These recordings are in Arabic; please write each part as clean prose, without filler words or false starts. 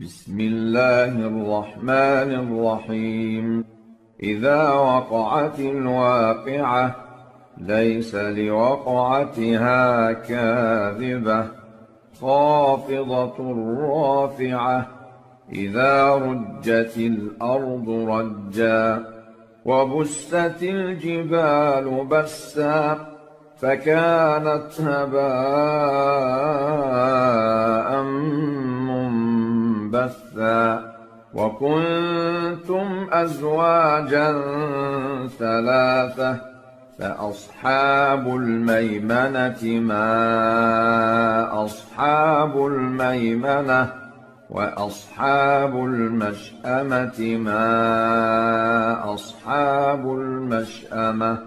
بسم الله الرحمن الرحيم. إذا وقعت الواقعة ليس لوقعتها كاذبة خافضة رافعة إذا رجت الأرض رجا وبست الجبال بسا فكانت هباء منبثا وكنتم أزواجا ثلاثة فأصحاب الميمنة ما أصحاب الميمنة وأصحاب المشأمة ما أصحاب المشأمة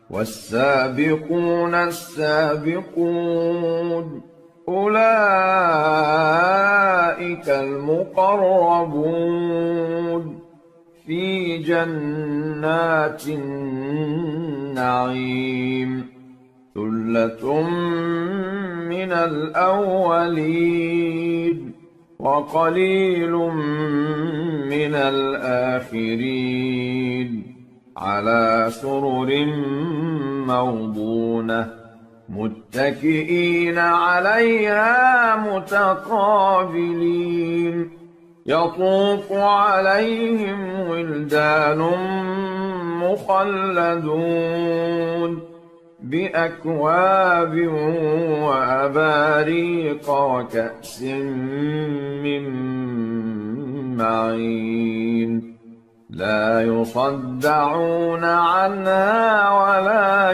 والسابقون السابقون أولئك المقربون في جنات النعيم ثلة من الأولين وقليل من الآخرين على سرر موضونة متكئين عليها متقابلين يطوف عليهم ولدان مخلدون بأكواب وأباريق وكأس من معين لا يصدعون عنها ولا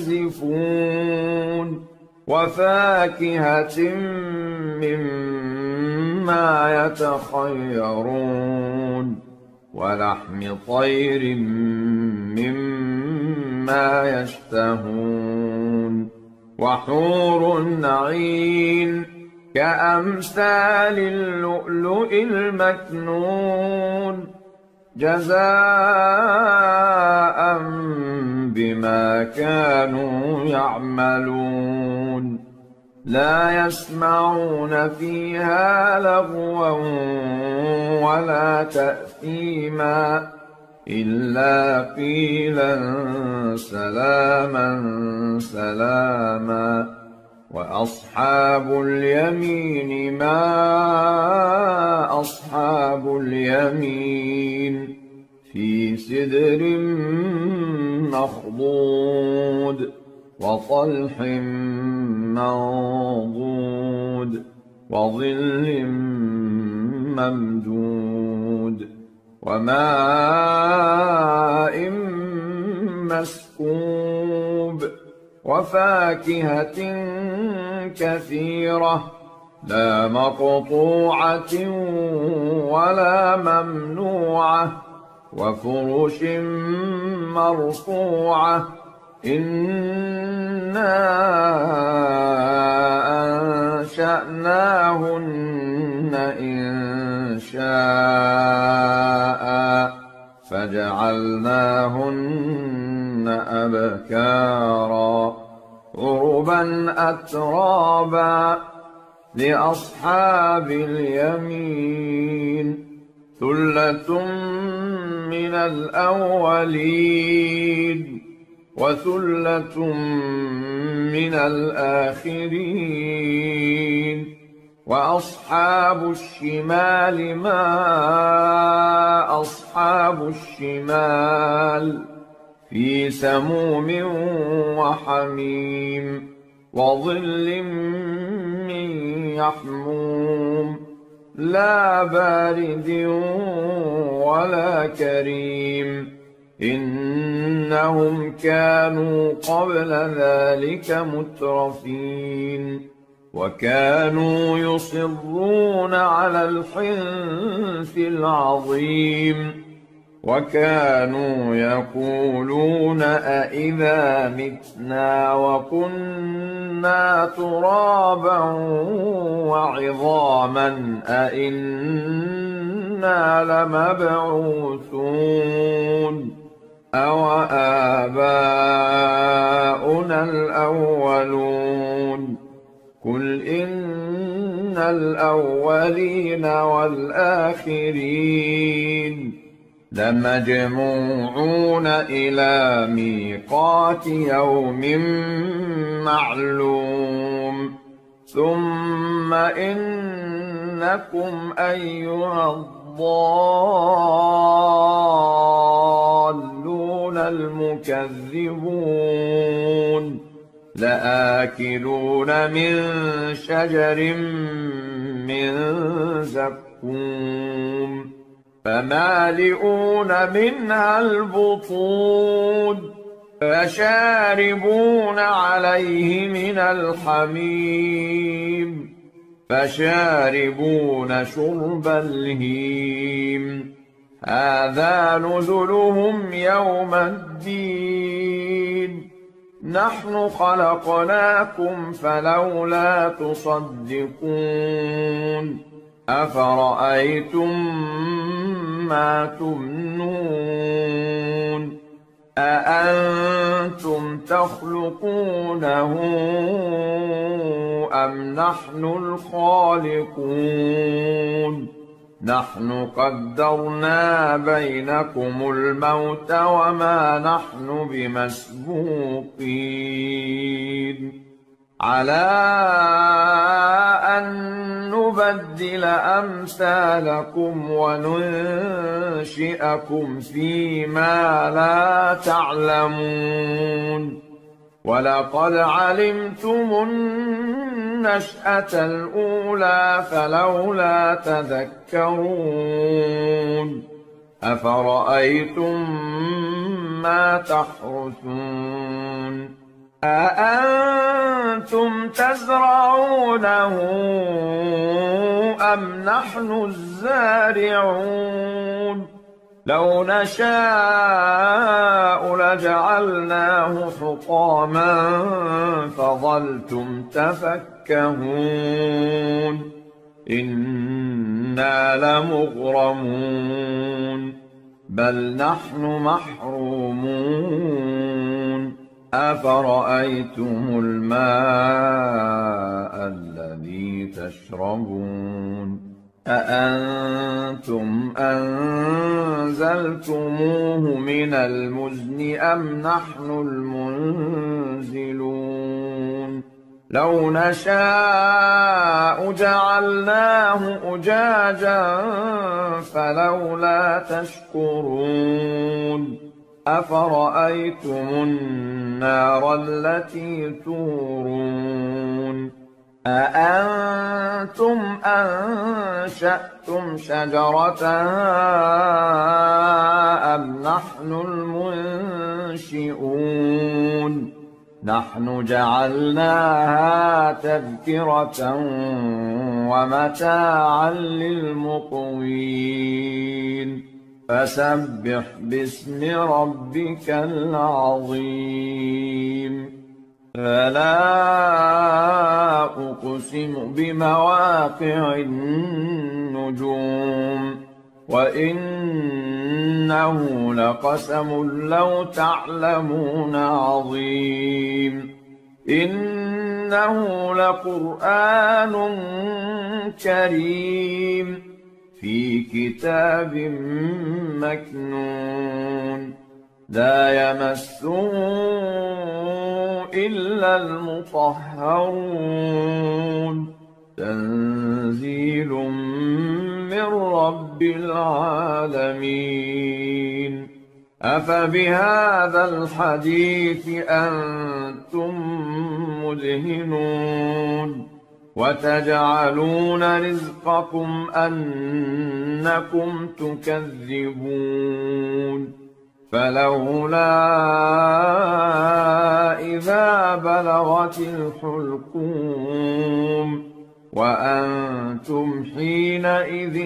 ينزفون وفاكهة مما يتخيرون ولحم طير مما يشتهون وحور عين كأمثال اللؤلؤ المكنون جزاء بما كانوا يعملون لا يسمعون فيها لغوا ولا تأثيما إلا قيلا سلاما سلاما وأصحاب اليمين ما أصحاب اليمين في سدر مخضود وطلح منضود وظل ممدود وماء مسكوب وفاكهة كثيرة لا مقطوعة ولا ممنوعة وفرش مرفوعة إنا أنشأناهن إنشاء فجعلناهن أبكارا عربا أترابا لأصحاب اليمين ثلة من الأولين وثلة من الآخرين وأصحاب الشمال ما أصحاب الشمال في سموم وحميم وظل من يحموم لا بارد ولا كريم إنهم كانوا قبل ذلك مترفين وكانوا يصرون على الحنث العظيم وكانوا يقولون أإذا متنا وكنا ترابا وعظاما أإنا لمبعوثون أوآباؤنا الأولون قل إن الأولين والآخرين لمجموعون إلى ميقات يوم معلوم ثم إنكم أيها الضالون المكذبون لآكلون من شجر من زقوم فمالئون منها البطون فشاربون عليه من الحميم فشاربون شرب الهيم هذا نزلهم يوم الدين نحن خلقناكم فلولا تصدقون أفرأيتم ما تمنون أأنتم تخلقونه أم نحن الخالقون نحن قدرنا بينكم الموت وما نحن بمسبوقين على أن نبدل أمثالكم وننشئكم فيما لا تعلمون ولقد علمتم النشأة الأولى فلولا تذكرون أفرأيتم ما تحرثون أأنتم تزرعونه أم نحن الزارعون لو نشاء لجعلناه حطاما فظلتم تفكهون إنا لمغرمون بل نحن محرومون أفرأيتم الماء الذي تشربون أأنتم أنزلتموه من المزن أم نحن المنزلون لو نشاء جعلناه أجاجا فلولا تشكرون أفرأيتم النار التي تورون أأنتم أنشأتم شجرتها أم نحن المنشئون نحن جعلناها تذكرة ومتاعا للمقوين فسبح باسم ربك العظيم فلا أقسم بمواقع النجوم وإنه لقسم لو تعلمون عظيم إنه لقرآن كريم في كتاب مكنون لا يمسه إلا المطهرون تنزيل من رب العالمين أفبهذا الحديث أنتم مدهنون وتجعلون رزقكم أنكم تكذبون فلولا إذا بلغت الحلقوم وأنتم حينئذ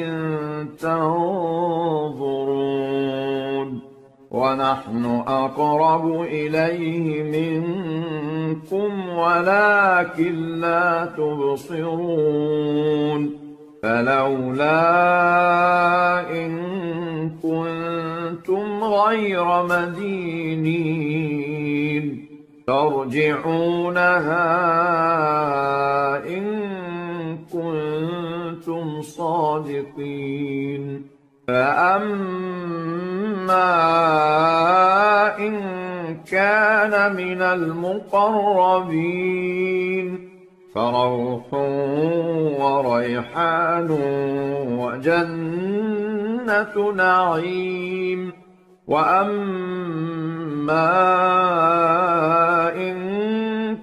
تنظرون ونحن أقرب إليه منكم ولكن لا تبصرون فلولا إن كنتم غير مدينين ترجعونها إن كنتم صادقين. فأما إن كان من المقربين فروح وريحان وجنة نعيم. وأما إن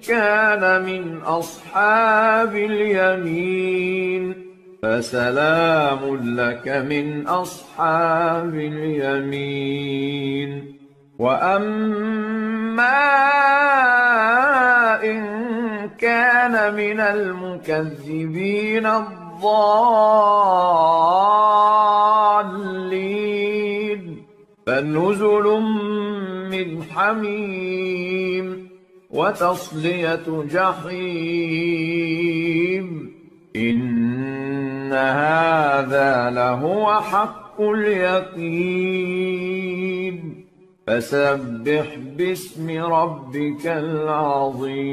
كان من أصحاب اليمين فسلام لك من أصحاب اليمين. وأما إن كان من المكذبين الضالين فنزل من حميم وتصلية جحيم. إن هذا لهو حق اليقين. فسبح باسم ربك العظيم.